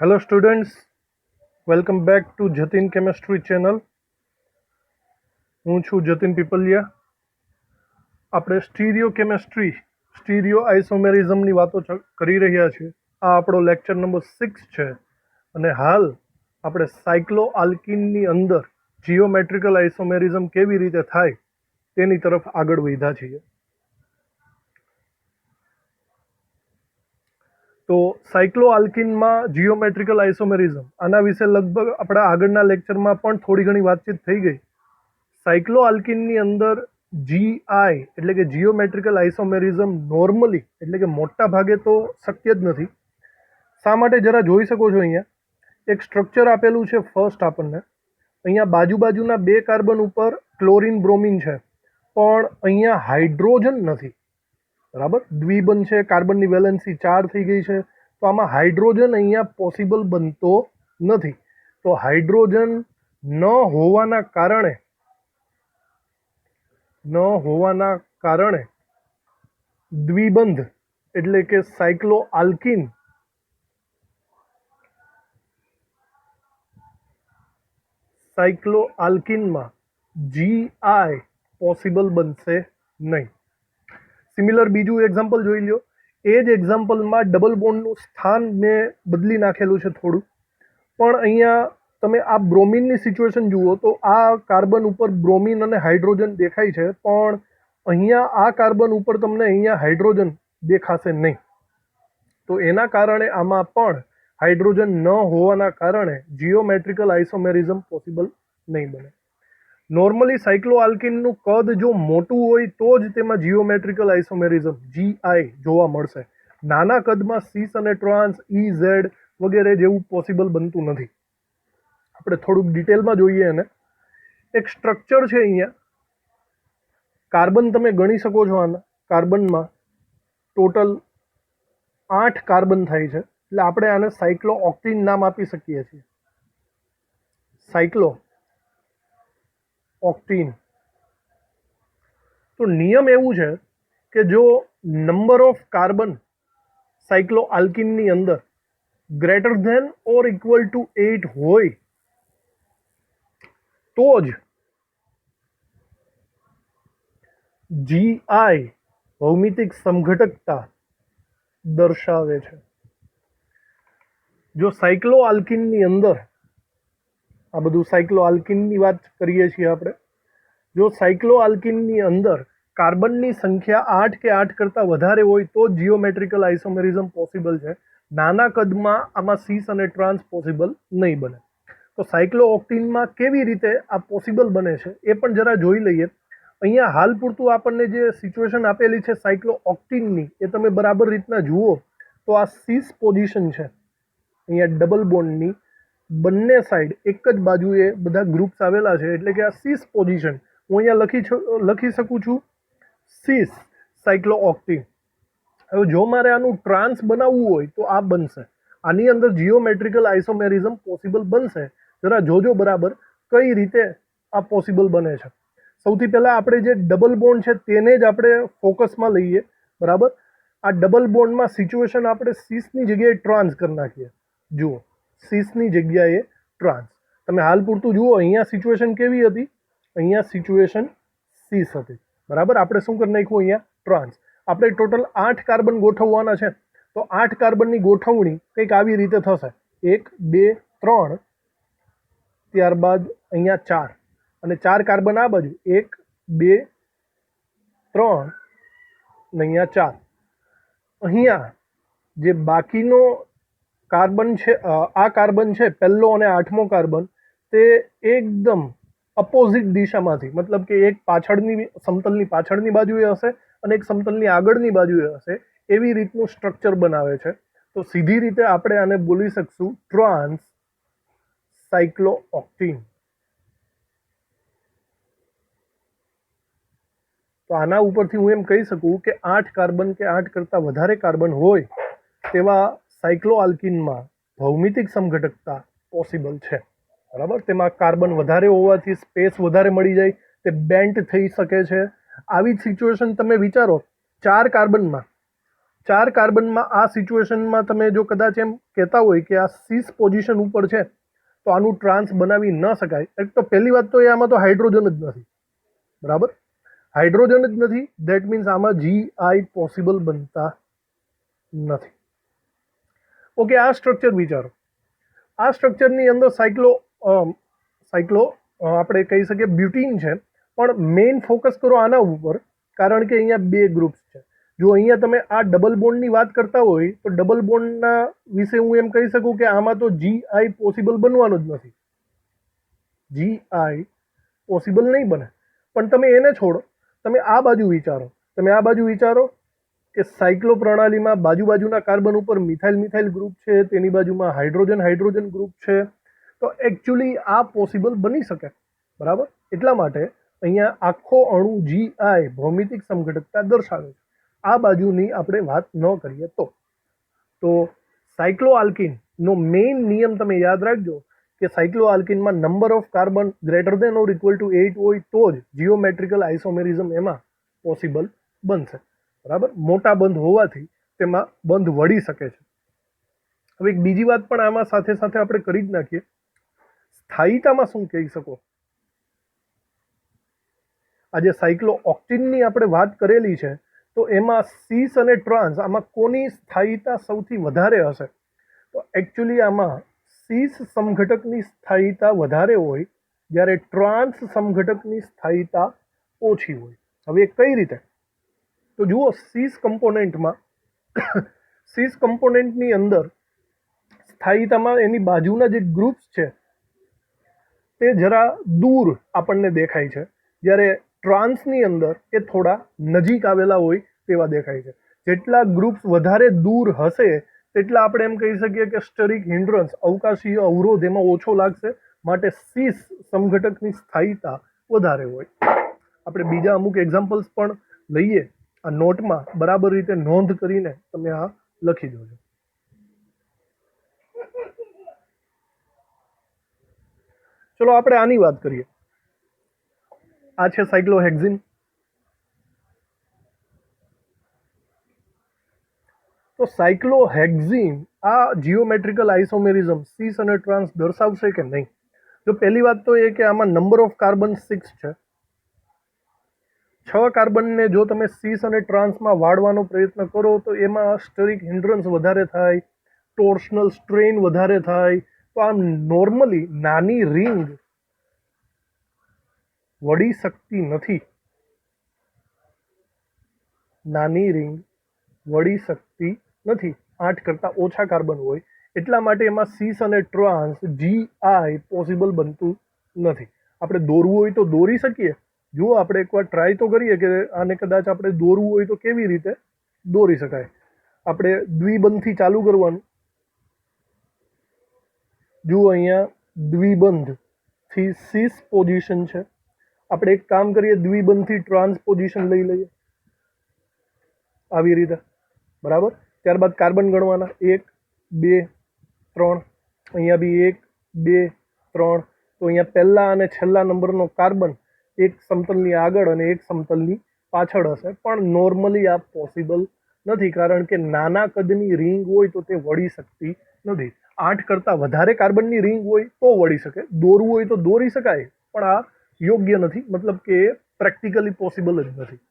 Hello students, welcome back to Jatin chemistry channel. હું છું જતીન પીપલિયા. આપણે સ્ટીરિયો આઇસોમેરિઝમની વાતો કરી રહ્યા છીએ. આ આપણો લેક્ચર નંબર 6 છે અને હાલ આપણે સાયક્લો આલ્કીનની અંદર જીઓમેટ્રિકલ આઇસોમેરિઝમ કેવી રીતે થાય તેની તરફ આગળ વધ્યા છીએ. તો સાયક્લો આલ્કીનમાં જીઓમેટ્રિકલ આઇસોમેરિઝમ, આના વિશે લગભગ આપણા આગળના લેક્ચરમાં પણ થોડી ઘણી વાતચીત થઈ ગઈ. સાયક્લો આલ્કીનની અંદર જીઆઈ એટલે કે જીઓમેટ્રિકલ આઇસોમેરિઝમ નોર્મલી એટલે કે મોટા ભાગે તો શક્ય જ નથી. શા માટે જરા જોઈ શકો છો. અહીંયા એક સ્ટ્રક્ચર આપેલું છે. ફર્સ્ટ આપણને અહીંયા બાજુના બે કાર્બન ઉપર ક્લોરીન બ્રોમિન છે, પણ અહીંયા હાઇડ્રોજન નથી. બરાબર, દ્વિબંધ છે, કાર્બનની વેલેન્સી 4 થઈ ગઈ છે, તો આમાં હાઇડ્રોજન અહીંયા પોસિબલ બનતો નથી. તો હાઇડ્રોજન ન હોવાના કારણે દ્વિબંધ એટલે કે સાયક્લો આલ્કીનમાં જીઆઈ પોસિબલ બનશે નહીં. સિમિલર બીજું એક્ઝામ્પલ જોઈ લ્યો. એ જ એક્ઝામ્પલમાં ડબલ બોન્ડનું સ્થાન મેં બદલી નાખેલું છે થોડું, પણ અહીંયા તમે આ બ્રોમિનની સિચ્યુએશન જુઓ તો આ કાર્બન ઉપર બ્રોમિન અને હાઇડ્રોજન દેખાય છે, પણ અહીંયા આ કાર્બન ઉપર તમને અહીંયા હાઇડ્રોજન દેખાશે નહીં. તો એના કારણે આમાં પણ હાઇડ્રોજન ન હોવાના કારણે જીઓમેટ્રિકલ આઇસોમેરિઝમ પોસિબલ નહીં બને. નોર્મલી સાયક્લો આલ્કીનનું કદ જો મોટું હોય તો જ તેમાં જીઓમેટ્રિકલ આઇસોમેરિઝમ જીઆઈ જોવા મળશે. નાના કદમાં સીસ અને ટ્રાન્સ, ઝેડ વગેરે જેવું પોસિબલ બનતું નથી. આપણે થોડુંક ડિટેલમાં જોઈએ. એને એક સ્ટ્રક્ચર છે અહીંયા. કાર્બન તમે ગણી શકો છો. આના કાર્બનમાં ટોટલ 8 કાર્બન થાય છે, એટલે આપણે આને સાયક્લો ઓક્ટીન નામ આપી શકીએ છીએ. સાયક્લો ઓક્ટીન. તો નિયમ એવું છે કે જો નંબર ઓફ કાર્બન સાયક્લો આલ્કીનની અંદર greater than or equal to 8 હોય તો જ જીઆઈ ભૌમિતિક સમઘટકતા દર્શાવે છે. જો સાયક્લો આલ્કીનની અંદર, આ બધું સાયક્લો આલ્કીનની વાત કરીએ છીએ આપણે, જો સાયક્લો આલ્કીનની અંદર કાર્બનની સંખ્યા 8 કે 8 કરતાં વધારે હોય તો જીઓમેટ્રિકલ આઇસોમેરિઝમ પોસિબલ છે. નાના કદમાં આમાં સીસ અને ટ્રાન્સ પોસિબલ નહીં બને. તો સાયક્લો ઓક્ટીનમાં કેવી રીતે આ પોસિબલ બને છે એ પણ જરા જોઈ લઈએ. અહીંયા હાલ પૂરતું આપણને જે સિચ્યુએશન આપેલી છે સાયક્લો ઓક્ટીનની, એ તમે બરાબર રીતના જુઓ તો આ સીસ પોઝિશન છે અહીંયા ડબલ બોન્ડની બંને સાઈડ એક જ બાજુએ બધા ગ્રુપ્સ આવેલા છે, એટલે કે આ સીસ પોઝિશન. હું અહીંયા લખી શકું છું સીસ સાયક્લો ઓક્ટીન. હવે જો મારે આનું ટ્રાન્સ બનાવવું હોય તો આ બનશે. આની અંદર જીઓમેટ્રિકલ આઇસોમેરિઝમ પોસિબલ બનશે. જરા જોજો બરાબર કઈ રીતે આ પોસિબલ બને છે. સૌથી પહેલાં આપણે જે ડબલ બોન્ડ છે તેને જ આપણે ફોકસમાં લઈએ. બરાબર, આ ડબલ બોન્ડમાં સિચ્યુએશન આપણે સીસની જગ્યાએ ટ્રાન્સ કરી નાખીએ. જુઓ, સીસની જગ્યાએ ટ્રાન્સ. તમે હાલ પૂરતું જુઓ, અહીંયા સિચ્યુએશન કેવી હતી? અહીંયા સિચ્યુએશન સીસ હતી. બરાબર, આપણે શું કરી નાખ્યું? અહીંયા ટ્રાન્સ. આપણે ટોટલ 8 કાર્બન ગોઠવવાના છે, તો 8 કાર્બનની ગોઠવણી કંઈક આવી રીતે થશે: 1 2 3, ત્યારબાદ અહીંયા 4, અને 4 કાર્બન આ બાજુ, 1 2 3 ને અહીંયા 4. અહીંયા જે બાકીનો કાર્બન છે, આ કાર્બન છે પહેલો અને 8મો કાર્બન, તે એકદમ અપોઝિટ દિશામાંથી, મતલબ કે એક સમતલની પાછળની બાજુએ હશે અને એક સમતલની આગળની બાજુએ હશે, એવી રીતનું સ્ટ્રક્ચર બનાવે છે. તો સીધી રીતે આપણે આને બોલી શકશું ટ્રાન્સ સાયક્લો ઓક્ટીન. તો આના ઉપરથી હું એમ કહી શકું કે 8 કાર્બન કે 8 કરતાં વધારે કાર્બન હોય તેવા સાયક્લો આલ્કીનમાં ભૌમિતિક સમઘટકતા પોસિબલ છે. બરાબર, તેમાં કાર્બન વધારે હોવાથી સ્પેસ વધારે મળી જાય, તે બેન્ટ થઈ શકે છે. આવી જ સિચ્યુએશન તમે વિચારો, 4 4 કાર્બનમાં આ સિચ્યુએશનમાં તમે જો કદાચ એમ કહેતા હોય કે આ સીસ પોઝિશન ઉપર છે તો આનું ટ્રાન્સ બનાવી ન શકાય. એક તો પહેલી વાત તો એ આમાં તો હાઇડ્રોજન જ નથી, બરાબર, હાઇડ્રોજન જ નથી. ધેટ મીન્સ આમાં GI પોસિબલ બનતા નથી. ઓકે, આ સ્ટ્રક્ચર વિચારો. આ સ્ટ્રક્ચરની અંદર સાયક્લો આપણે કહી શકીએ બ્યુટીન છે, પણ મેઇન ફોકસ કરો આના ઉપર, કારણ કે અહીંયા 2 ગ્રુપ્સ છે. જો અહીંયા તમે આ ડબલ બોન્ડની વાત કરતા હોય તો ડબલ બોન્ડના વિશે હું એમ કહી શકું કે આમાં તો GI પોસિબલ બનવાનું જ નથી, GI પોસિબલ નહીં બને. પણ તમે એને છોડો, તમે આ બાજુ વિચારો, કે સાયક્લો પ્રણાલીમાં બાજુના કાર્બન ઉપર મિથાઇલ ગ્રુપ છે, તેની બાજુમાં હાઇડ્રોજન ગ્રુપ છે. તો એકચ્યુઅલી આ પોસિબલ બની શકે, બરાબર. એટલા માટે અહીંયા આખો અણુ GI ભૌમિતિક સમઘટકતા દર્શાવે છે. આ બાજુની આપણે વાત ન કરીએ તો સાયક્લોઆલ્કીનનો મેઇન નિયમ તમે યાદ રાખજો કે સાયક્લોઆલ્કીનમાં number of carbon greater than or equal to 8 હોય તો જ જીઓમેટ્રિકલ આઇસોમેરિઝમ એમાં પોસિબલ બનશે, બરાબર. મોટા બંધ હોવાથી તેમાં બંધ વળી શકે છે. હવે એક બીજી વાત પણ આમાં સાથે સાથે આપણે કરી જ નાખીએ. સ્થાયીતામાં શું કહી શકો? આજે સાયક્લો ઓક્ટિનની આપણે વાત કરેલી છે, તો એમાં સીસ અને ટ્રાન્સ, આમાં કોની સ્થાયીતા સૌથી વધારે હશે? તો એકચ્યુઅલી આમાં સીસ સમઘટકની સ્થાયીતા વધારે હોય, જ્યારે ટ્રાન્સ સમઘટકની સ્થાયીતા ઓછી હોય. હવે કઈ રીતે? તો જુઓ, સીસ કમ્પોનેન્ટની અંદર સ્થાયીતામાં એની બાજુના જે ગ્રુપ્સ છે તે જરા દૂર આપણને દેખાય છે, જ્યારે ટ્રાન્સની અંદર એ થોડા નજીક આવેલા હોય તેવા દેખાય છે. જેટલા ગ્રુપ્સ વધારે દૂર હશે તેટલા આપણે એમ કહી શકીએ કે સ્ટરિક હિન્ડ્રન્સ, અવકાશીય અવરોધ એમાં ઓછો લાગશે, માટે સીસ સમઘટકની સ્થાયીતા વધારે હોય. આપણે બીજા અમુક એક્ઝામ્પલ્સ પણ લઈએ, આ નોટમાં બરાબર રીતે નોંધ કરીને તમે આ લખી દેજો. ચલો આપણે આની વાત કરીએ. આ છે સાયક્લોહેક્ઝિન. તો સાયક્લોહેક્ઝિન આ જીઓમેટ્રિકલ આઇસોમેરિઝમ સીસ અને ટ્રાન્સ દર્શાવશે કે નહીં? જો પહેલી વાત તો એ કે આમાં નંબર ઓફ કાર્બન 6 છે. 6 કાર્બનને જો તમે સીસ અને ટ્રાન્સમાં વાળવાનો પ્રયત્ન કરો તો એમાં સ્ટરિક હિન્ડ્રન્સ વધારે થાય, ટોર્શનલ સ્ટ્રેન વધારે થાય. તો આમ નોર્મલી નાની રિંગ વળી શકતી નથી, નાની રિંગ વળી શકતી નથી. 8 કરતાં ઓછા કાર્બન હોય એટલા માટે એમાં સીસ અને ટ્રાન્સ GI પોસિબલ બનતું નથી. આપણે દોરવું હોય તો દોરી શકીએ. જુઓ, આપણે એકવાર ટ્રાય તો કરીએ કે આને કદાચ આપણે દોરવું હોય તો કેવી રીતે દોરી શકાય. આપણે દ્વિબંધથી ચાલુ કરવાનું. જુઓ, અહીંયા દ્વિબંધથી સીસ પોઝિશન છે. આપણે એક કામ કરીએ, દ્વિબંધથી ટ્રાન્સ પોઝિશન લઈ લઈએ આવી રીતે, બરાબર. ત્યારબાદ કાર્બન ગણવાના, 1 2 3. અહીંયા બી 1 2 3. તો અહીંયા પહેલા અને છેલ્લા નંબરનો કાર્બન એક સમતલની આગળ અને એક સમતલની પાછળ હશે. પણ નોર્મલી આ પોસિબલ નથી, કારણ કે નાના કદની રિંગ હોય તો તે વળી શકતી નથી. 8 કરતાં વધારે કાર્બનની રિંગ હોય તો વળી શકે, દોરવું હોય તો દોરી શકાય, પણ આ યોગ્ય નથી, મતલબ કે પ્રેક્ટિકલી પોસિબલ જ નથી.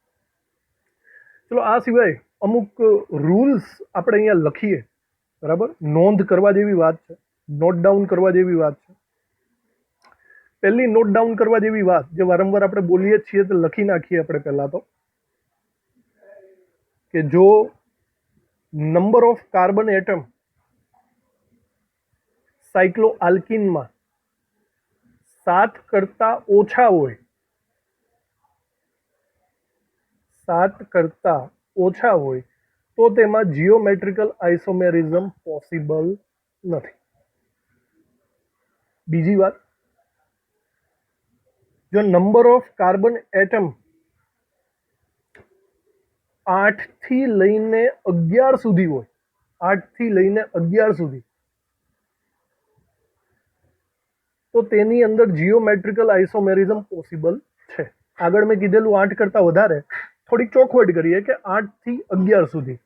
ચલો, આ સિવાય અમુક રૂલ્સ આપણે અહીંયા લખીએ, બરાબર. નોંધ કરવા જેવી વાત છે, નોટ ડાઉન કરવા જેવી વાત છે. પહેલી નોટ ડાઉન કરવા જેવી વાત જે વારંવાર આપણે બોલીએ છીએ તો લખી નાખીએ આપણે પહેલા તો, કે જો નંબર ઓફ કાર્બન એટમ સાયક્લોઆલ્કીનમાં 7 કરતાં ઓછા હોય, 7 કરતાં ઓછા હોય તો તેમાં જીઓમેટ્રિકલ આઇસોમેરિઝમ પોસિબલ નથી. બીજી વાત, જો નંબર ઓફ કાર્બન એટમ 8 થી લઈને 11 સુધી હોય, 8 થી લઈને 11 સુધી, તો તેની અંદર જીઓમેટ્રિકલ આઇસોમેરિઝમ પોસિબલ છે. આગળ મેં કીધેલું 8 કરતાં વધારે, થોડીક ચોખવટ કરીએ કે 8 થી 11 સુધી.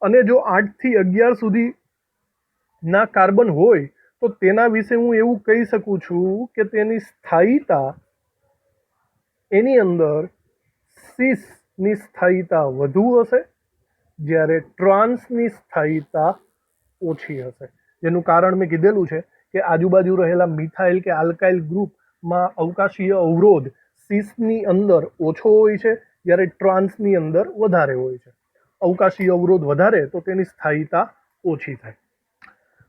અને જો 8 થી 11 સુધીના કાર્બન હોય તો તેના વિશે હું એવું કહી શકું છું કે તેની સ્થાયીતા એની અંદર સીસની સ્થાયીતા વધુ હશે, જ્યારે ટ્રાન્સની સ્થાયીતા ઓછી હશે. જેનું કારણ મેં કીધેલું છે કે આજુબાજુ રહેલા મિથાઇલ કે આલ્કાઇલ ગ્રુપમાં અવકાશીય અવરોધ સીસની અંદર ઓછો હોય છે, જ્યારે ટ્રાન્સની અંદર વધારે હોય છે. અવકાશીય અવરોધ વધારે તો તેની સ્થાયીતા ઓછી થાય.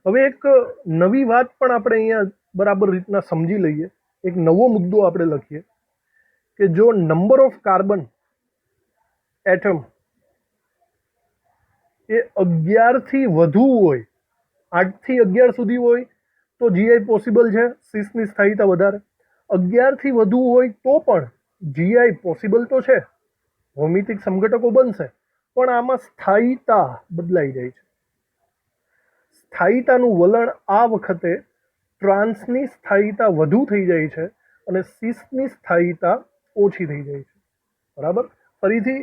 હવે એક નવી વાત પણ આપણે અહીંયા બરાબર રીતના સમજી લઈએ. એક નવો મુદ્દો આપણે લખીએ કે જો નંબર ઓફ કાર્બન એટમ એ 11 થી વધુ હોય, 8 થી 11 સુધી હોય તો જીઆઈ પોસિબલ છે, સીસની સ્થાયીતા વધારે. 11 થી વધુ હોય તો પણ જીઆઈ પોસિબલ તો છે, ભૌમિતિક સમઘટકો બનશે, પણ આમાં સ્થાયીતા બદલાઈ જાય છે. સ્થાયીતાનું વલણ આ વખતે ટ્રાન્સની સ્થાયીતા વધુ થઈ જાય છે અને સીસની સ્થાયીતા ઓછી થઈ જાય છે. બરાબર? ફરીથી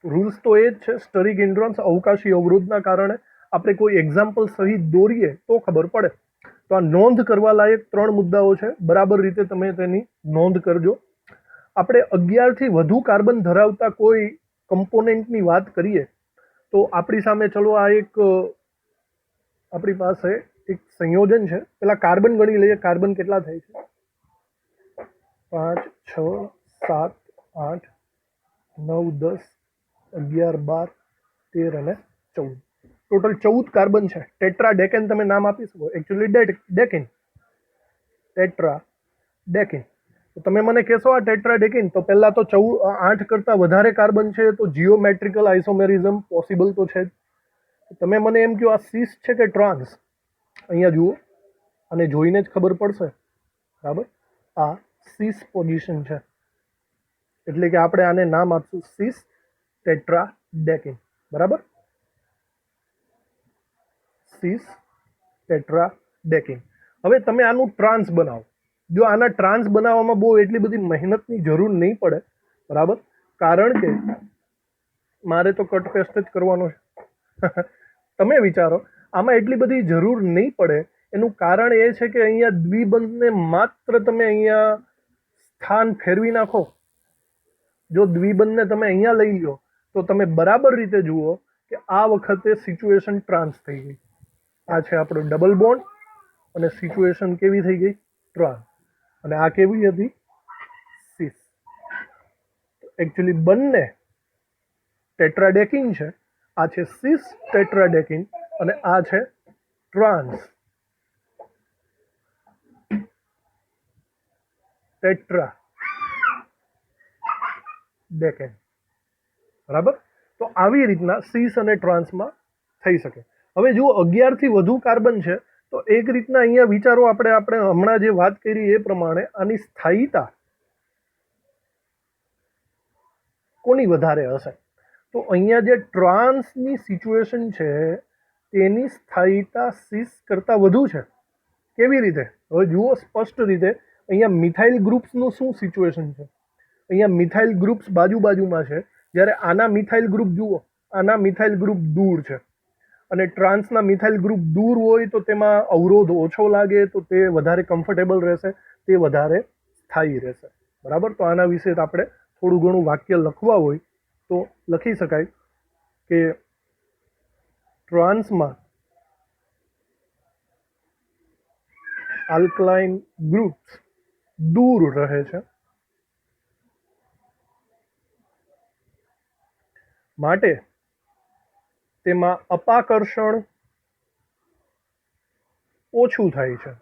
રૂલ્સ તો એ જ છે, સ્ટરિક હિન્ડ્રન્સ અવકાશી અવરોધના કારણે. આપણે કોઈ એક્ઝામ્પલ સહિત દોરીએ તો ખબર પડે. તો આ નોંધ કરવા લાયક 3 મુદ્દાઓ છે, બરાબર રીતે તમે તેની નોંધ કરજો. આપણે 11 થી વધુ કાર્બન ધરાવતા કોઈ કમ્પોનેન્ટની વાત કરીએ તો આપણી સામે ચલો આ એક આપણી પાસે એક સંયોજન છે. પેલા કાર્બન ગણી લઈએ, કાર્બન કેટલા થાય છે? 5, 6, 7, 8, 9, 10, 11, 12, 13 અને 14. ટોટલ 14 કાર્બન છે. ટેટ્રાડેકેન તમે નામ આપી શકો, એકચ્યુઅલી ડેકેન, ટેટ્રાડેકેન. તો તમે મને કહેશો આ ટેટ્રાડેકેન, તો પહેલા તો 8 કરતાં વધારે કાર્બન છે તો જીઓમેટ્રિકલ આઇસોમેરિઝમ પોસિબલ તો છે જ. તમે મને એમ કહો આ સીસ છે કે ટ્રાન્સ? અહીંયા જુઓ, અને જોઈને જ ખબર પડશે. બરાબર? આ સીસ પોઝિશન છે, એટલે કે આપણે આને નામ આપશું સીસ ટેટ્રાડેકેન. બરાબર? સીસ ટેટ્રાડેકેન. હવે તમે આનું ટ્રાન્સ બનાવો. જો આના ટ્રાન્સ બનાવવામાં બહુ એટલી બધી મહેનતની જરૂર નહીં પડે. બરાબર? કારણ કે મારે તો કટ પેસ્ટ જ કરવાનો છે. તમે વિચારો, આમાં એટલી બધી જરૂર નહીં પડે. એનું કારણ એ છે કે અહીંયા દ્વિબંધને માત્ર તમે અહીંયા સ્થાન ફેરવી નાખો. જો દ્વિબંધને તમે અહીંયા લઈ લો તો તમે બરાબર રીતે જુઓ કે આ વખતે સિચ્યુએશન ટ્રાન્સ થઈ ગઈ. આ છે આપણો ડબલ બોન્ડ અને સિચ્યુએશન કેવી થઈ ગઈ? ટ્રાન્સ. અને આ કેવી હતી? સીસ. એકચ્યુઅલી બંને ટેટ્રાડેકિન છે. આ છે સીસ ટેટ્રાડેકિન અને આ છે ટ્રાન્સ ટેટ્રાડેકેન. બરાબર? તો આવી રીતના સીસ અને ટ્રાન્સમાં થઈ શકે. હવે જુઓ 11 થી વધુ કાર્બન છે તો એક રીતના અહીંયા વિચારો, આપણે હમણાં જે વાત કરી એ પ્રમાણે આની સ્થાયીતા કોની વધારે હશે? તો અહીંયા જે ટ્રાન્સની સિચ્યુએશન છે તેની સ્થાયીતા સીસ કરતાં વધુ છે. કેવી રીતે? હવે જુઓ સ્પષ્ટ રીતે, અહીંયા મિથાઇલ ગ્રુપ્સનું શું સિચ્યુએશન છે? અહીંયા મિથાઇલ ગ્રુપ્સ બાજુમાં છે, જ્યારે આના મિથાઇલ ગ્રુપ જુઓ, આના મિથાઇલ ગ્રુપ દૂર છે. અને ટ્રાન્સના મિથાઇલ ગ્રુપ દૂર હોય તો તેમાં અવરોધ ઓછો લાગે, તો તે વધારે કમ્ફર્ટેબલ રહેશે, તે વધારે સ્થાયી રહેશે. બરાબર? તો આના વિશે આપણે થોડું ઘણું વાક્ય લખવા હોય તો લખી શકાય કે ટ્રાન્સમાં આલ્કલાઇન ગ્રુપ્સ દૂર રહે છે, માટે તેમાં અપાકર્ષણ ઓછું થાય છે.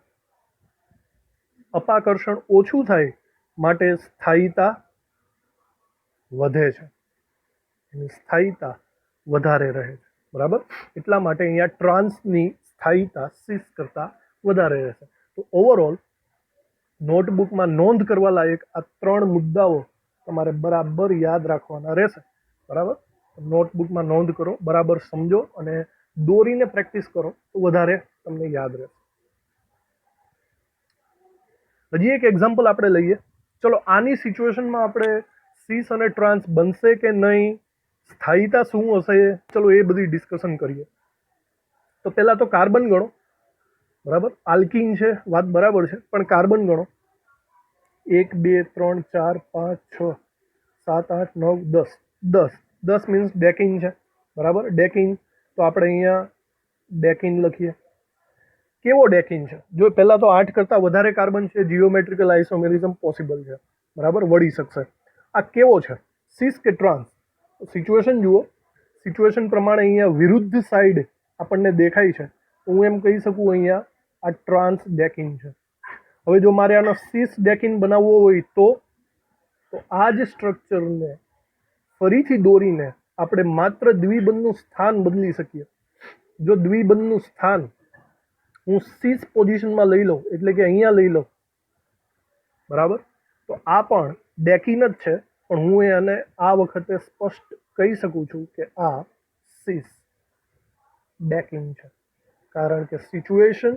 અપાકર્ષણ ઓછું થાય માટે સ્થાયીતા વધે છે, એની સ્થાયીતા વધારે રહે છે. બરાબર? એટલા માટે અહીંયા ટ્રાન્સની સ્થાયીતા સીસ કરતાં વધારે રહેશે. તો ઓવરઓલ નોટબુકમાં નોંધ કરવા લાયક આ 3 મુદ્દાઓ તમારે બરાબર યાદ રાખવાના રહેશે. બરાબર? નોટબુકમાં નોંધ કરો, બરાબર સમજો અને દોરીને પ્રેક્ટિસ કરો તો વધારે તમને યાદ રહેશે. હજી એક એક્ઝામ્પલ આપણે લઈએ. ચલો આની સિચ્યુએશનમાં આપણે સીસ અને ટ્રાન્સ બનશે કે નહીં સ્થાયીતા શું હશે, ચલો એ બધી ડિસ્કશન કરીએ. તો પહેલાં તો કાર્બન ગણો, બરાબર. આલ્કીન છે, વાત બરાબર છે, પણ કાર્બન ગણો. 1 2 3 4 5 6 7 8 9 10. 10 મીન્સ ડેકિન છે, બરાબર. ડેકિન, તો આપણે અહીંયા ડેકિન લખીએ. કેવો ડેકિન છે? જો પહેલાં તો 8 કરતાં વધારે કાર્બન છે, જીઓમેટ્રિકલ આઇસોમેરિઝમ પોસિબલ છે, બરાબર, વળી શકશે. આ કેવો છે, સિસ કે ટ્રાન્સ? સિચ્યુએશન જુઓ. સિચ્યુએશન પ્રમાણે અહીંયા વિરુદ્ધ સાઈડ આપણને દેખાય છે, તો હું એમ કહી શકું અહીંયા આ ટ્રાન્સ ડેકિન છે. હવે જો મારે આનો સિસ ડેકિન બનાવવો હોય તો આ જ સ્ટ્રક્ચરને ફરીથી દોરીને આપણે માત્ર દ્વિબંધનું સ્થાન બદલી શકીએ. જો દ્વિબંધનું સ્થાન હું સિસ પોઝિશનમાં લઈ લઉં, એટલે કે અહીંયા લઈ લઉં, બરાબર, તો આ પણ ડેકિન જ છે, પણ હું એને આ વખતે સ્પષ્ટ કહી શકું છું કે આ સિસ ડેકિન છે, કારણ કે સિચ્યુએશન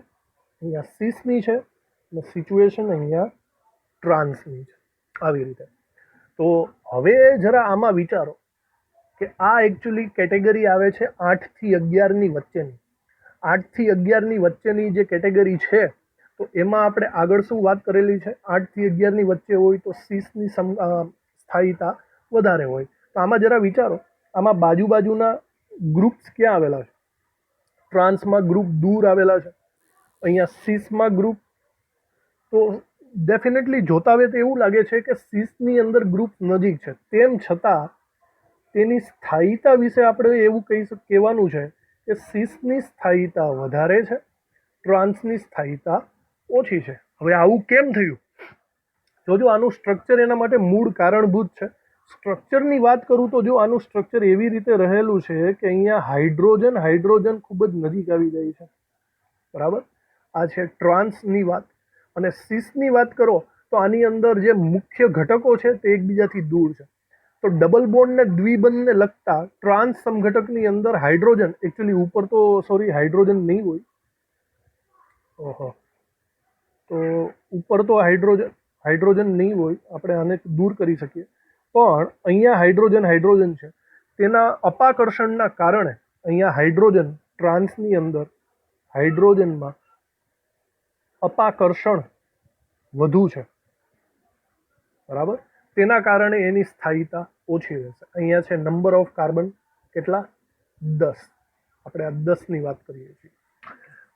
અહીંયા સિસની છે અને સિચ્યુએશન અહીંયા ટ્રાન્સની છે. આવી રીતે. તો હવે જરા આમાં વિચારો કે આ એકચ્યુઅલી કેટેગરી આવે છે 8 થી 11ની વચ્ચેની. 8 થી 11ની વચ્ચેની જે કેટેગરી છે, તો એમાં આપણે આગળ શું વાત કરેલી છે? 8 થી 11ની વચ્ચે હોય તો સિસની સ્થાયીતા વધારે હોય. તો આમાં જરા વિચારો, આમાં બાજુના ગ્રુપ્સ ક્યાં આવેલા છે? ટ્રાન્સમાં ગ્રુપ દૂર આવેલા છે, અહીંયા સિસમાં ગ્રુપ. તો ડેફિનેટલી જોતા હોય તો એવું લાગે છે કે સિસની અંદર ગ્રુપ નજીક છે, તેમ છતાં તેની સ્થાયીતા વિશે આપણે એવું કહેવાનું છે કે સિસની સ્થાયીતા વધારે છે, ટ્રાન્સની સ્થાયીતા ઓછી છે. હવે આવું કેમ થયું? જોજો, આનું સ્ટ્રક્ચર એના માટે મૂળ કારણભૂત છે. સ્ટ્રક્ચરની વાત કરું તો જો આનું સ્ટ્રક્ચર એવી રીતે રહેલું છે કે અહીંયા હાઇડ્રોજન ખૂબ જ નજીક આવી જાય છે, બરાબર. આ છે ટ્રાન્સની વાત. અને સિસની વાત કરો તો આની અંદર જે મુખ્ય ઘટકો છે તે એકબીજાથી દૂર છે. તો ડબલ બોન્ડ ને દ્વિબંધને લગતા ટ્રાન્સ સમઘટકની અંદર હાઇડ્રોજન, એકચ્યુઅલી ઉપર તો હાઇડ્રોજન નહીં હોય. ઓહો, તો ઉપર તો હાઇડ્રોજન નહીં હોય, આપણે આને દૂર કરી શકીએ. પણ અહીંયા હાઇડ્રોજન છે, તેના અપાકર્ષણના કારણે અહીંયા હાઇડ્રોજન ટ્રાન્સની અંદર હાઇડ્રોજનમાં અપાકર્ષણ વધુ છે, બરાબર. તેના કારણે એની સ્થાયીતા ઓછી રહેશે. અહીંયા છે નંબર ઓફ કાર્બન કેટલા? 10. આપણે આ 10ની વાત કરીએ છીએ.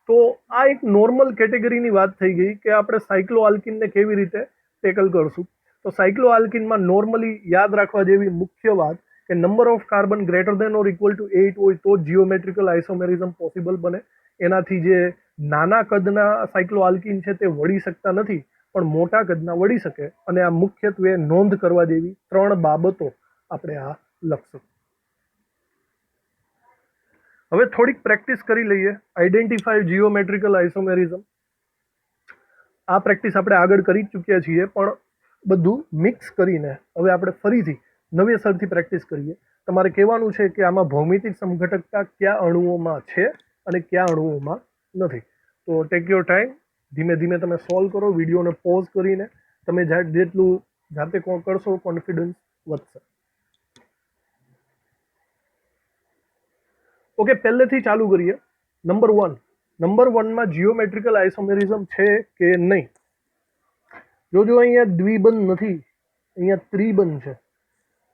તો આ એક નોર્મલ કેટેગરીની વાત થઈ ગઈ કે આપણે સાયક્લોઆલ્કિનને કેવી રીતે ટેકલ કરશું. તો સાયક્લોઆલ્કિનમાં નોર્મલી યાદ રાખવા જેવી મુખ્ય વાત કે number of carbon greater than or equal to 8 હોય તો જીઓમેટ્રિકલ આઇસોમેરિઝમ પોસિબલ બને. એનાથી જે નાના કદના સાયક્લોઆલ્કિન છે તે વળી શકતા નથી, પણ મોટા કદના વળી શકે. અને આ મુખ્યત્વે નોંધ કરવા જેવી 3 બાબતો આપણે આ લખશું. હવે થોડીક પ્રેક્ટિસ કરી લઈએ. Identify geometrical આઇસોમેરિઝમ. આ પ્રેક્ટિસ આપણે આગળ કરી ચૂક્યા છીએ, પણ બધું મિક્સ કરીને હવે આપણે ફરીથી નવેસરથી પ્રેક્ટિસ કરીએ. તમારે કહેવાનું છે કે આમાં ભૌમિતિક સમઘટકતા કયા અણુઓમાં છે અને કયા અણુઓમાં નથી. તો ટેક યોર ટાઈમ, ધીમે ધીમે તમે સોલ્વ કરો. વિડીયોને પોઝ કરીને તમે જેટલું જાતે કરશો કોન્ફિડન્સ વધશે. ઓકે, પહેલેથી ચાલુ કરીએ. નંબર 1માં જીઓમેટ્રિકલ આઇસોમેરિઝમ છે કે નહીં? જોજો, અહીંયા દ્વિબંધ નથી, અહીંયા ત્રિબંધ છે.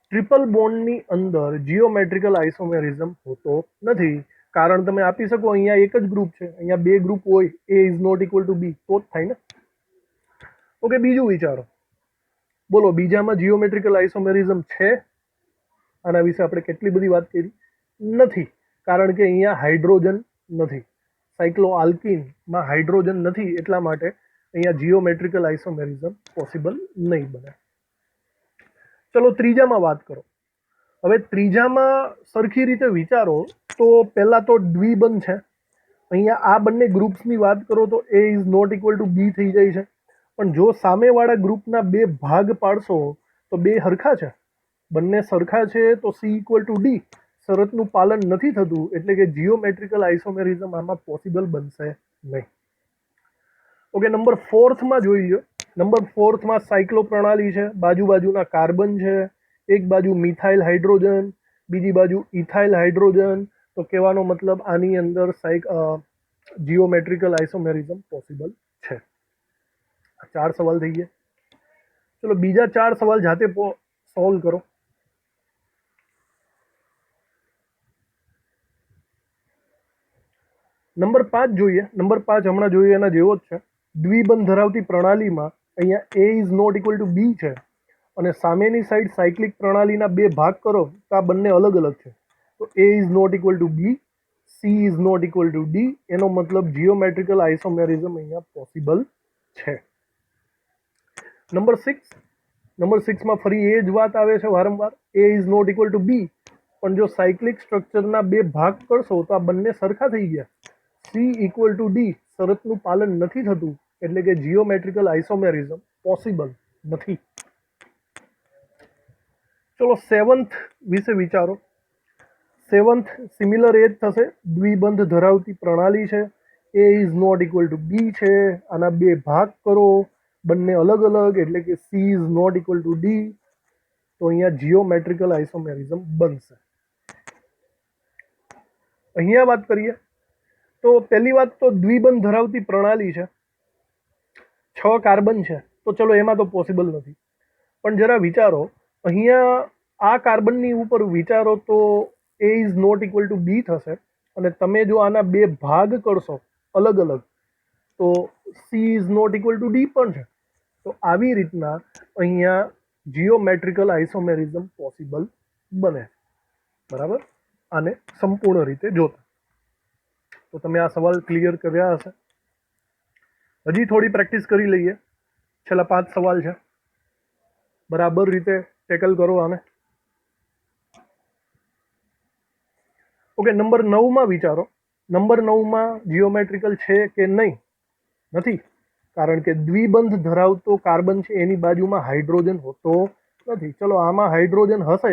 ટ્રિપલ બોન્ડની અંદર જીઓમેટ્રિકલ આઇસોમેરિઝમ હોતો નથી. કારણ તમે આપી શકો, અહીંયા એક જ ગ્રુપ છે, અહીંયા 2 ગ્રુપ હોય, A is not equal to B, તો જ થાય ને. ઓકે, બીજું વિચારો. બોલો, બીજામાં જીઓમેટ્રિકલ આઇસોમેરિઝમ છે? આના વિશે આપણે કેટલી બધી વાત કરી. નથી, કારણ કે અહીંયા હાઇડ્રોજન નથી. સાયક્લોઆલ્કિનમાં હાઇડ્રોજન નથી, એટલા માટે અહીંયા જીઓમેટ્રિકલ આઇસોમેરિઝમ પોસિબલ નહીં બને. ચલો ત્રીજામાં વાત કરો. હવે ત્રીજામાં સરખી રીતે વિચારો તો પહેલાં તો દ્વિબંધ છે. અહીંયા આ બંને ગ્રુપ્સની વાત કરો તો A is not equal to B થઈ જાય છે. પણ જો સામેવાળા ગ્રુપના 2 ભાગ પાડશો તો 2 સરખા છે, બંને સરખા છે તો C ઇક્વલ ટુ D શરતનું પાલન નથી થતું, એટલે કે જીઓમેટ્રિકલ આઇસોમેરિઝમ આમાં પોસિબલ બનશે નહીં. ઓકે, નંબર 4માં જોઈએ. નંબર 4માં સાયક્લો પ્રણાલી છે, બાજુના કાર્બન છે, એક બાજુ મિથાઇલ હાઇડ્રોજન, બીજી બાજુ ઇથાઇલ હાઇડ્રોજન, તો કહેવાનો મતલબ આની અંદર જીઓમેટ્રિકલ આઇસોમેરિઝમ પોસિબલ છે. 4 સવાલ થઈ ગયા. ચલો બીજા 4 સવાલ જાતે સોલ્વ કરો. નંબર 5 જોઈએ. નંબર 5 હમણાં જોઈએ એના જેવો જ છે. દ્વિબંધ ધરાવતી પ્રણાલીમાં અહીંયા એ is not equal to B છે અને સામેની સાઈડ સાયક્લિક પ્રણાલીના 2 ભાગ કરો તો આ બંને અલગ અલગ છે. તો A is not equal to B, C is not equal to D. એનો મતલબ જીઓમેટ્રિકલ આઇસોમેરિઝમ અહીંયા પોસિબલ છે. નંબર 6માં ફરી એ જ વાત આવે છે વારંવાર. એ ઇઝ નોટ ઇક્વલ ટુ બી, પણ જો સાયક્લિક સ્ટ્રક્ચરના 2 ભાગ કરશો તો આ બંને સરખા થઈ ગયા. સી ઇક્વલ ટુ ડી શરતનું પાલન નથી થતું, એટલે કે જીઓમેટ્રિકલ આઇસોમેરિઝમ પોસિબલ નથી. ચલો 7th વિશે વિચારો. 7th સિમિલર એ જ થશે. દ્વિબંધ ધરાવતી પ્રણાલી છે, એ is not equal to B છે, આના 2 ભાગ કરો, બંને અલગ અલગ, એટલે કે C is not equal to D. તો અહીંયા જીઓમેટ્રિકલ આઇસોમેરિઝમ બનશે. અહીંયા વાત કરીએ તો પહેલી વાત તો દ્વિબંધ ધરાવતી પ્રણાલી છે, 6 કાર્બન છે, તો ચલો એમાં તો પોસિબલ નથી. પણ જરા વિચારો, અહીંયા આ કાર્બનની ઉપર વિચારો તો A is not equal to બી થશે, અને તમે જો આના 2 ભાગ કરશો અલગ અલગ તો C is not equal to D પણ છે. તો આવી રીતના અહીંયા જીઓમેટ્રિકલ આઇસોમેરિઝમ પોસિબલ બને. બરાબર, આને સંપૂર્ણ રીતે જોતા. તો તમે આ સવાલ ક્લિયર કર્યા હશે. હજી થોડી પ્રેક્ટિસ કરી લઈએ. છેલ્લા 5 સવાલ છે, બરાબર રીતે ટેકલ કરો આને. ઓકે, નંબર 9માં વિચારો. નંબર 9માં જીઓમેટ્રિકલ છે કે નહીં? નથી, કારણ કે દ્વિબંધ ધરાવતો કાર્બન છે એની બાજુમાં હાઇડ્રોજન હોતો નથી. ચલો આમાં હાઇડ્રોજન હશે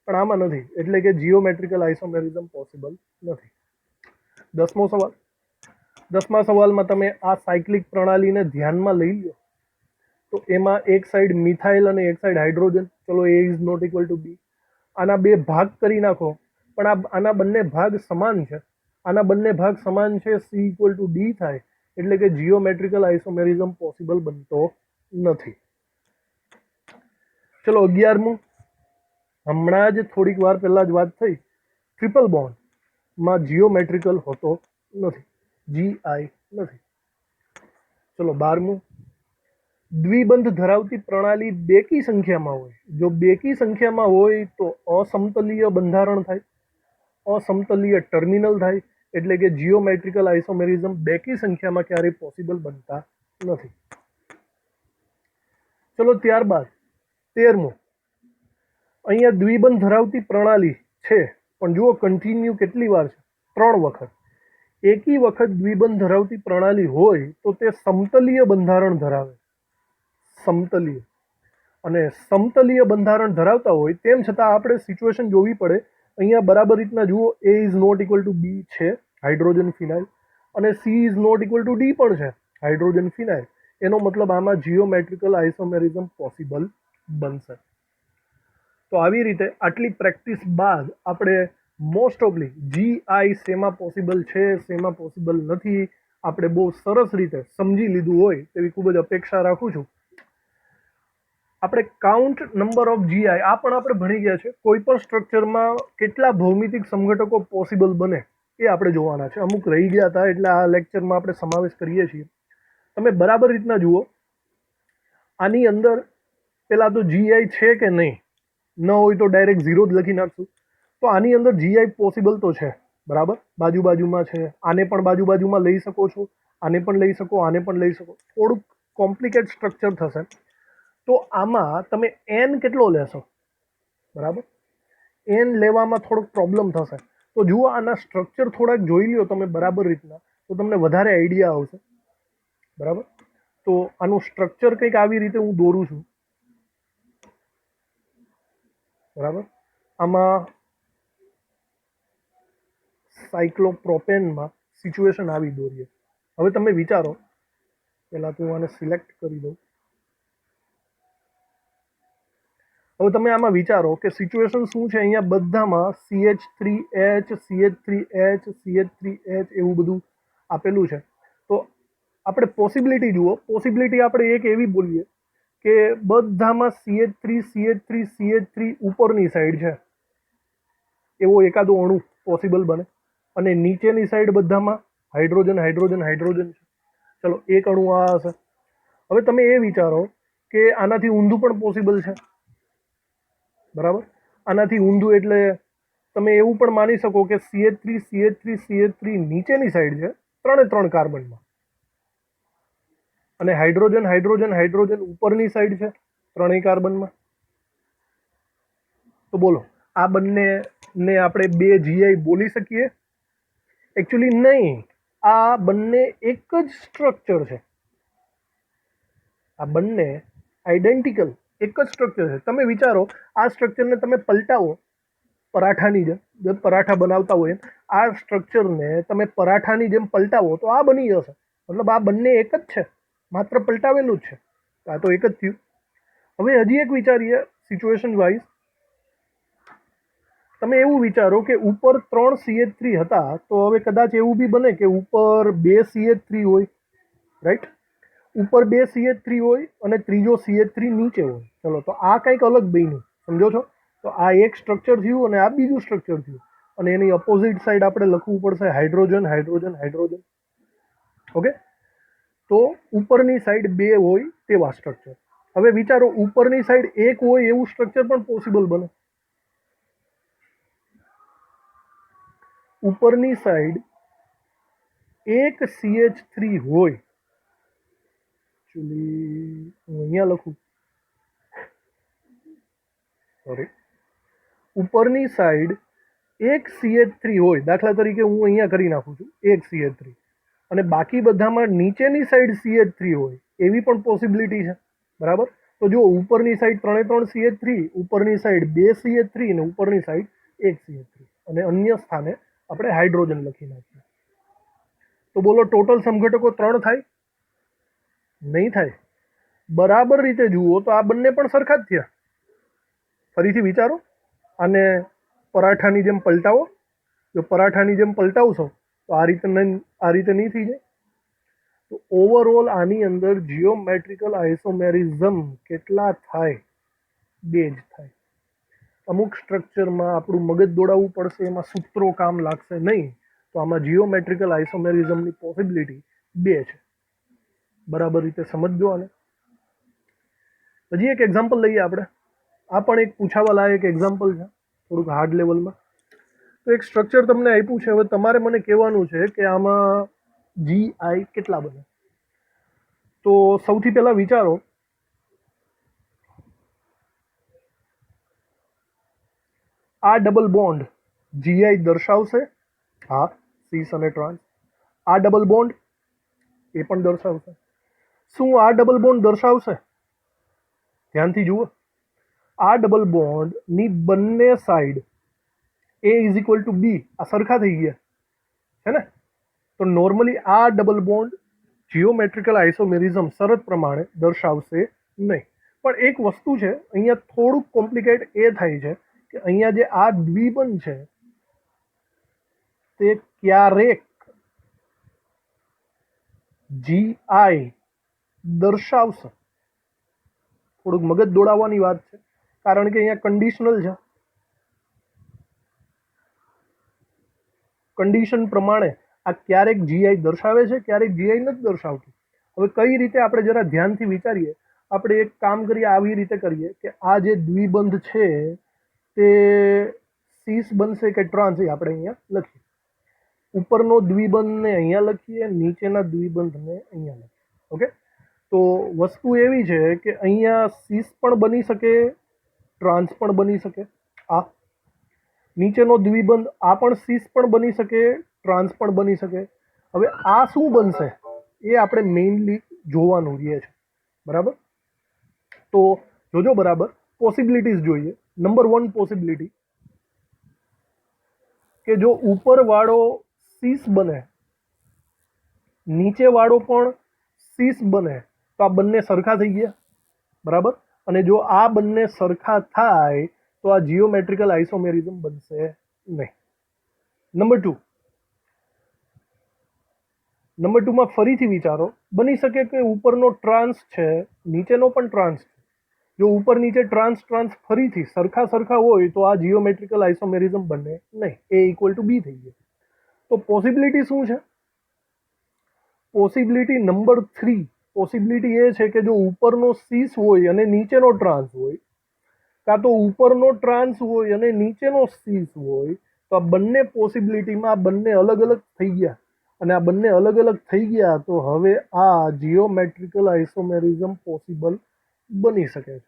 પણ આમાં નથી, એટલે કે જીઓમેટ્રિકલ આઇસોમેરિઝમ પોસિબલ નથી. 10મો સવાલ. 10મા સવાલમાં તમે આ સાયક્લિક પ્રણાલીને ધ્યાનમાં લઈ લો તો એમાં એક સાઈડ મિથાઇલ અને એક સાઈડ હાઇડ્રોજન. ચલો એ ઇઝ નોટ ઇક્વલ ટુ બી. આના 2 ભાગ કરી નાખો, પણ આના બંને ભાગ સમાન છે. આના બંને ભાગ સમાન છે, સી ઇક્વલ ટુ ડી થાય, એટલે કે જીઓમેટ્રિકલ આઇસોમેરિઝમ પોસિબલ બનતો નથી. ચલો 11મું. હમણાં જ થોડીક વાર પહેલા જ વાત થઈ, ટ્રિપલ બોન્ડમાં જીઓમેટ્રિકલ હોતો નથી, જીઆઈ નથી. ચલો 12મું. દ્વિબંધ ધરાવતી પ્રણાલી બેકી સંખ્યામાં હોય. જો બેકી સંખ્યામાં હોય તો અસમતલીય બંધારણ થાય, અસમતલીય ટર્મિનલ થાય, એટલે કે જીઓમેટ્રિકલ આઇસોમેરિઝમ બેકી સંખ્યામાં ક્યારેય પોસિબલ બનતા નથી. ચલો ત્યારબાદ 13મું. અહીંયા દ્વિબંધ ધરાવતી પ્રણાલી છે, પણ જુઓ કન્ટિન્યુ કેટલી વાર છે? 3 વખત. એકી વખત દ્વિબંધ ધરાવતી પ્રણાલી હોય તો તે સમતલીય બંધારણ ધરાવે. સમતલીય અને સમતલીય બંધારણ ધરાવતા હોય તેમ છતાં આપણે સિચ્યુએશન જોવી પડે. અહીંયા બરાબર રીતના જુઓ, A is not equal to B છે, હાઇડ્રોજન ફિનાઇલ, અને C is not equal to D પણ છે, હાઇડ્રોજન ફિનાઇલ. એનો મતલબ આમાં જીઓમેટ્રિકલ આઇસોમેરિઝમ પોસિબલ બનશે. તો આવી રીતે આટલી પ્રેક્ટિસ બાદ આપણે મોસ્ટ ઓફલી જીઆઈ શેમાં પોસિબલ છે, શેમાં પોસિબલ નથી, આપણે બહુ સરસ રીતે સમજી લીધું હોય તેવી ખૂબ જ અપેક્ષા રાખું છું. આપણે કાઉન્ટ નંબર ઓફ જીઆઈ આ પણ આપણે ભણી ગયા છે. કોઈ પણ સ્ટ્રક્ચરમાં કેટલા ભૌમિતિક સંઘટકો પોસિબલ બને એ આપણે જોવાના છે. અમુક રહી ગયા હતા એટલે આ લેક્ચરમાં આપણે સમાવેશ કરીએ છીએ. તમે બરાબર રીતના જુઓ, આની અંદર પેલા તો જીઆઈ છે કે નહીં, ન હોય તો ડાયરેક્ટ 0 જ લખી નાખશું. તો આની અંદર જીઆઈ પોસિબલ તો છે, બરાબર, બાજુમાં છે. આને પણ બાજુમાં લઈ શકો છો, આને પણ લઈ શકો, આને પણ લઈ શકો. થોડુંક કોમ્પ્લિકેટ સ્ટ્રક્ચર થશે. તો આમાં તમે એન કેટલો લેશો? બરાબર, એન લેવામાં થોડોક પ્રોબ્લેમ થશે. તો જુઓ, આના સ્ટ્રક્ચર થોડાક જોઈ લો તમે બરાબર રીતના, તો તમને વધારે આઈડિયા આવશે. બરાબર, તો આનું સ્ટ્રક્ચર કંઈક આવી રીતે હું દોરું છું. બરાબર, આમાં સાયક્લોપ્રોપેનમાં સિચ્યુએશન આવી દોરીએ. હવે તમે વિચારો, પહેલાં તો હું આને સિલેક્ટ કરી દઉં. હવે તમે આમાં વિચારો કે સિચ્યુએશન શું છે. અહીંયા બધામાં CH3H CH3H CH3H એવું બધું આપેલું છે. તો આપણે પોસિબિલિટી જુઓ. પોસિબિલિટી આપણે એક એવી બોલીએ કે બધામાં CH3 ઉપરની સાઈડ છે, એવો એકાદો અણુ પોસિબલ બને. અને નીચેની સાઈડ બધામાં હાઇડ્રોજન હાઇડ્રોજન હાઇડ્રોજન છે. ચલો એક અણુ આ હશે. હવે તમે એ વિચારો કે આનાથી ઊંધું પણ પોસિબલ છે, બરાબર. આનાથી ઊંધું એટલે તમે એવું પણ માની શકો કે CH3 નીચેની સાઈડ છે, 3 કાર્બનમાં, અને હાઇડ્રોજન હાઇડ્રોજન હાઇડ્રોજન ઉપરની સાઈડ છે 3 કાર્બનમાં. તો બોલો આ બંનેને આપણે 2 GI બોલી શકીએ? એકચ્યુઅલી નહીં. આ બંને એક જ સ્ટ્રક્ચર છે. આ બંને આઈડેન્ટિકલ એક જ સ્ટ્રક્ચર છે. તમે વિચારો આ સ્ટ્રક્ચરને તમે પલટાવો પરાઠાની જેમ પરાઠા બનાવતા હોય આ સ્ટ્રક્ચરને તમે પરાઠાની જેમ પલટાવો તો આ બની જશે. મતલબ આ બંને એક જ છે, માત્ર પલટાવેલું જ છે. આ તો એક જ થયું. હવે હજી એક વિચારીએ સિચ્યુએશન વાઇઝ. તમે એવું વિચારો કે ઉપર 3 CH3 હતા, તો હવે કદાચ એવું બી બને કે ઉપર 2 CH3 હોય, રાઈટ. ઉપર 2 CH3 હોય અને ત્રીજો CH3 નીચે હોય. ચલો તો આ કંઈક અલગ બન્યું, સમજો છો? તો આ એક સ્ટ્રક્ચર થયું અને આ બીજું સ્ટ્રક્ચર થયું, અને એની અપોઝિટ સાઈડ આપણે લખવું પડશે હાઇડ્રોજન હાઇડ્રોજન હાઇડ્રોજન. ઓકે. તો ઉપરની સાઈડ 2 હોય તેવા સ્ટ્રક્ચર. હવે વિચારો ઉપરની સાઈડ 1 હોય એવું સ્ટ્રક્ચર પણ પોસિબલ બને. ઉપરની સાઈડ 1 CH3 હોય, એકચ્યુઅલી હું અહીંયા લખું, સોરી, ઉપરની સાઈડ 1 CH3 હોય, દાખલા તરીકે હું અહીંયા કરી નાખું છું 1 CH3, અને બાકી બધામાં નીચેની સાઈડ CH3 હોય, એવી પણ પોસિબિલિટી છે, બરાબર. તો જો ઉપરની સાઈડ 3 CH3, ઉપરની સાઈડ 2 CH3 અને ઉપરની સાઈડ 1 CH3, અને અન્ય સ્થાને આપણે હાઇડ્રોજન લખી નાખીએ. તો બોલો ટોટલ સમઘટકો 3 થાય? નહીં થાય. બરાબર રીતે જુઓ તો આ બંને પણ સરખા જ થયા. ફરીથી વિચારો, આને પરાઠાની જેમ પલટાવો. જો પરાઠાની જેમ પલટાવશો તો આ રીતે નહીં થઈ જાય. તો ઓવરઓલ આની અંદર જીઓમેટ્રિકલ આઇસોમેરિઝમ કેટલા થાય? 2 જ થાય. અમુક સ્ટ્રક્ચરમાં આપણું મગજ દોડાવવું પડશે, એમાં સૂત્રો કામ લાગશે નહીં. તો આમાં જીઓમેટ્રિકલ આઇસોમેરિઝમની પોસિબિલિટી 2 છે. બરાબર રીતે સમજજો આને. હજી એક એક્ઝામ્પલ લઈએ આપણે. આ પણ એક પૂછાવા લાયક એક્ઝામ્પલ છે, થોડુંક હાર્ડ લેવલમાં. તો એક સ્ટ્રક્ચર તમને આપ્યું છે. હવે તમારે મને કહેવાનું છે કે આમાં GI કેટલા બને. તો સૌથી પહેલાં વિચારો, આ ડબલ બોન્ડ GI દર્શાવશે? હા, સીસ અને ટ્રાન્સ. આ ડબલ બોન્ડ એ પણ દર્શાવશે. શું આ ડબલ બોન્ડ દર્શાવશે? ધ્યાનથી જુઓ. આ ડબલ બોન્ડની બંને સાઈડ A=B, આ સરખા થઈ ગયા છે ને. તો નોર્મલી આ ડબલ બોન્ડ જીઓમેટ્રિકલ આઇસોમેરિઝમ શરત પ્રમાણે દર્શાવશે નહીં. પણ એક વસ્તુ છે, અહીંયા થોડુંક કોમ્પ્લિકેટ એ થાય છે કે અહીંયા જે આ દ્વિબંધ છે તે ક્યારેક GI દર્શાવશે. થોડુંક મગજ દોડાવવાની વાત છે, કારણ કે અહીંયા કન્ડિશનલ છે. કન્ડિશન પ્રમાણે આ ક્યારેક GI દર્શાવે છે, ક્યારેક GI નથી દર્શાવતું. હવે કઈ રીતે આપણે જરા ધ્યાનથી વિચારીએ. આપણે એક કામ કરીએ, આવી રીતે કરીએ કે આ જે દ્વિબંધ છે તે સીસ બનશે કે ટ્રાન્સ, એ આપણે અહીંયા લખીએ. ઉપરનો દ્વિબંધને અહીંયા લખીએ, નીચેના દ્વિબંધને અહીંયા લખીએ. ઓકે. તો વસ્તુ એવી છે કે અહીંયા સીસ પણ બની શકે, ટ્રાન્સ પણ બની શકે. આ નીચેનો દ્વિબંધ આ પણ સીસ પણ બની શકે, ટ્રાન્સ પણ બની શકે. હવે આ શું બનશે એ આપણે મેઇનલી જોવાનું રહે છે, બરાબર. તો જોજો બરાબર. પોસિબિલિટીઝ જોઈએ. નંબર 1 પોસિબિલિટી કે જો ઉપરવાળો સીસ બને, નીચેવાળો પણ સીસ બને, તો આ બંને સરખા થઈ ગયા, બરાબર. અને જો આ બંને સરખા થાય તો આ જીઓમેટ્રિકલ આઇસોમેરિઝમ બનશે નહીં. નંબર ટુમાં ફરીથી વિચારો, બની શકે કે ઉપરનો ટ્રાન્સ છે, નીચેનો પણ ટ્રાન્સ છે. જો ઉપર નીચે ટ્રાન્સ ફરીથી સરખા હોય તો આ જીઓમેટ્રિકલ આઇસોમેરિઝમ બને નહીં. A ઇક્વલ ટુ બી થઈ ગયો. તો પોસિબિલિટી શું છે? પોસિબિલિટી નંબર 3, પોસિબિલિટી એ છે કે જો ઉપરનો સીસ હોય અને નીચેનો ટ્રાન્સ હોય, કાં તો ઉપરનો ટ્રાન્સ હોય અને નીચેનો સીસ હોય, તો આ બંને પોસિબિલિટીમાં બંને અલગ અલગ થઈ ગયા, અને આ બંને અલગ અલગ થઈ ગયા તો હવે આ જીઓમેટ્રિકલ આઇસોમેરિઝમ પોસિબલ બની શકે છે.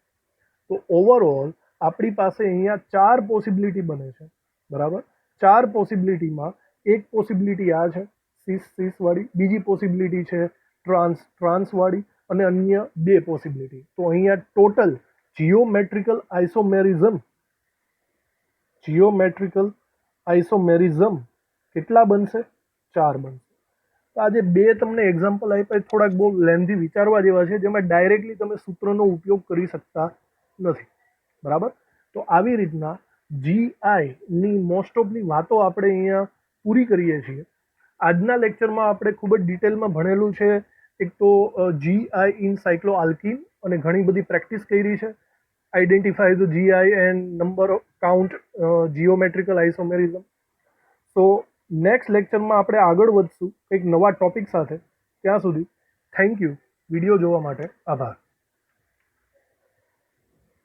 તો ઓવરઓલ આપણી પાસે અહીંયા 4 પોસિબિલિટી બને છે, બરાબર. 4 પોસિબિલિટીમાં એક પોસિબિલિટી આ છે સીસ વાળી, બીજી પોસિબિલિટી છે ટ્રાન્સ વાળી, અને અન્ય 2 પોસિબિલિટી. તો અહીંયા ટોટલ જીઓમેટ્રિકલ આઇસોમેરિઝમ કેટલા બનશે? 4 બનશે. તો આજે 2 તમને એક્ઝામ્પલ આપ્યા, થોડાક બહુ લેન્ધી વિચારવા જેવા છે, જેમાં ડાયરેક્ટલી તમે સૂત્રનો ઉપયોગ કરી શકતા નથી, બરાબર. તો આવી રીતના GIની મોસ્ટ ઓફની વાતો આપણે અહીંયા પૂરી કરીએ છીએ. આજના લેક્ચરમાં આપણે ખૂબ જ ડિટેલમાં ભણેલું છે. એક તો GI ઇન સાયક્લોઆલ્કીન, અને ઘણી બધી પ્રેક્ટિસ કરી છે. Identify the GI and number of count geometrical isomerism. તો નેક્સ્ટ લેક્ચરમાં આપણે આગળ વધશું એક નવા ટોપિક સાથે. ત્યાં સુધી થેન્ક યુ. વિડીયો જોવા માટે આભાર.